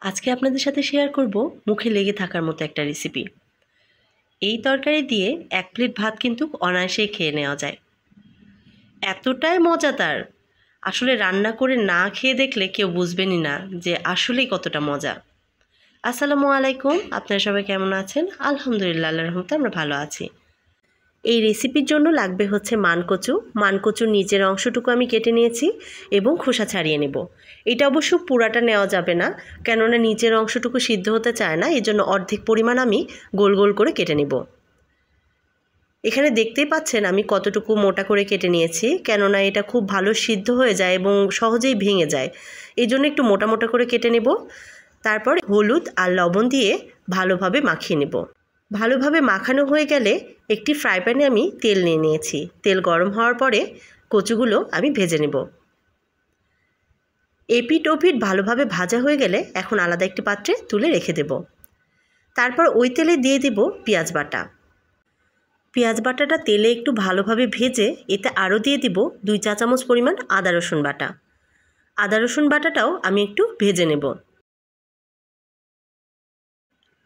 আজকে আপনাদের সাথে শেয়ার করব মুখে লেগে থাকার মতো একটা রেসিপি। এই তরকারি দিয়ে 1 প্লেট ভাত কিন্তু অনায়াসেই খেয়ে নেওয়া যায়। এতটাই মজাদার, আসলে রান্না করে না খেয়ে দেখলে কেউ বুঝবেনই না যে আসলেই কতটা মজা। আসসালামু আলাইকুম, আপনারা সবাই কেমন আছেন? আলহামদুলিল্লাহ, আল্লাহর রহমতে আমরা ভালো আছি। এই রেসিপির জন্য লাগবে হচ্ছে মানকচু। মানকচুর নিচের অংশটুকু আমি কেটে নিয়েছি এবং খোসা ছাড়িয়ে নেব। এটা অবশ্য পুরাটা নেওয়া যাবে না, কেননা নিচের অংশটুকু সিদ্ধ হতে চায় না, এই জন্য অর্ধেক পরিমাণ আমি গোল গোল করে কেটে নেব। এখানে দেখতেই পাচ্ছেন আমি কতটুকু মোটা করে কেটে নিয়েছি, কেননা এটা খুব ভালো সিদ্ধ হয়ে যায় এবং সহজেই ভেঙে যায়, এই জন্য একটু মোটা মোটা করে কেটে নেব। তারপর হলুদ আর লবণ দিয়ে ভালোভাবে মাখিয়ে নেব। ভালোভাবে মাখানো হয়ে গেলে একটি ফ্রাই প্যানে আমি তেল নিয়ে নিয়েছি। তেল গরম হওয়ার পরে কচুগুলো আমি ভেজে নেব। এপিট ওপিট ভালোভাবে ভাজা হয়ে গেলে এখন আলাদা একটি পাত্রে তুলে রেখে দেব। তারপর ওই তেলে দিয়ে দেব পেঁয়াজ বাটা। পেঁয়াজ বাটাটা তেলে একটু ভালোভাবে ভেজে এতে আরও দিয়ে দিব 2 চা চামচ পরিমাণ আদা রসুন বাটা। আদা রসুন বাটাটাও আমি একটু ভেজে নেব।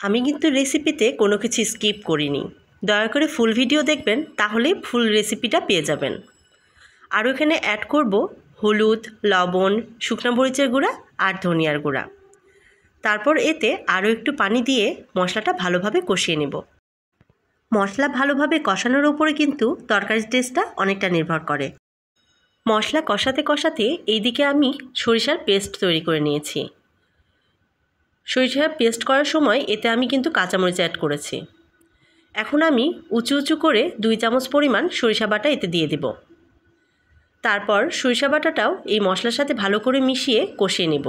আমি কিন্তু রেসিপিতে কোনো কিছু স্কিপ করিনি, দয়া করে ফুল ভিডিও দেখবেন, তাহলে ফুল রেসিপিটা পেয়ে যাবেন। আর এখানে অ্যাড করব হলুদ, লবণ, শুকনো মরিচের গুঁড়া আর ধনিয়ার গুঁড়া। তারপর এতে আরও একটু পানি দিয়ে মশলাটা ভালোভাবে কষিয়ে নেব। মশলা ভালোভাবে কষানোর উপরে কিন্তু তরকারির টেস্টটা অনেকটা নির্ভর করে। মশলা কষাতে কষাতে এইদিকে আমি সরিষার পেস্ট তৈরি করে নিয়েছি। সরিষার পেস্ট করার সময় এতে আমি কিন্তু কাঁচামরিচ অ্যাড করেছি। এখন আমি উঁচু উঁচু করে 2 চামচ পরিমাণ সরিষা বাটা এতে দিয়ে দেব। তারপর সরিষা বাটাটাও এই মশলার সাথে ভালো করে মিশিয়ে কষিয়ে নেব।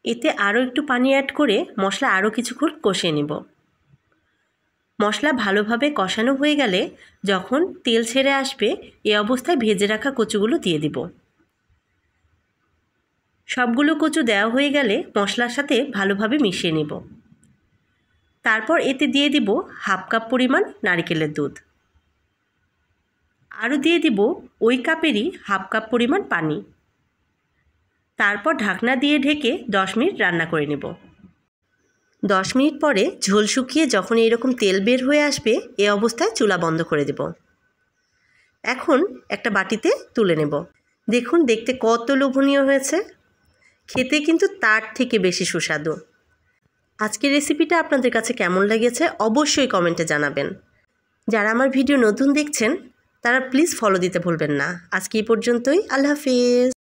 এতে আরও একটু পানি অ্যাড করে মশলা আরও কিছুক্ষণ কষিয়ে নেব। মশলা ভালোভাবে কষানো হয়ে গেলে যখন তেল ছেড়ে আসবে, এ অবস্থায় ভেজে রাখা কচুগুলো দিয়ে দিব। সবগুলো কচু দেওয়া হয়ে গেলে মশলার সাথে ভালোভাবে মিশিয়ে নেব। তারপর এতে দিয়ে দিব 1/2 কাপ পরিমাণ নারকেলের দুধ। আরও দিয়ে দিব ওই কাপেরই 1/2 কাপ পরিমাণ পানি। তারপর ঢাকনা দিয়ে ঢেকে 10 মিনিট রান্না করে নেব। 10 মিনিট পরে ঝোল শুকিয়ে যখন এইরকম তেল বের হয়ে আসবে, এ অবস্থায় চুলা বন্ধ করে দেব। এখন একটা বাটিতে তুলে নেব। দেখুন দেখতে কত লোভনীয় হয়েছে, খেতে কিন্তু তার থেকে বেশি সুস্বাদু। আজকের রেসিপিটা আপনাদের কাছে কেমন লেগেছে অবশ্যই কমেন্টে জানাবেন। যারা আমার ভিডিও নতুন দেখছেন তারা প্লিজ ফলো দিতে ভুলবেন না। আজকে এই পর্যন্তই, আল্লাহ হাফিজ।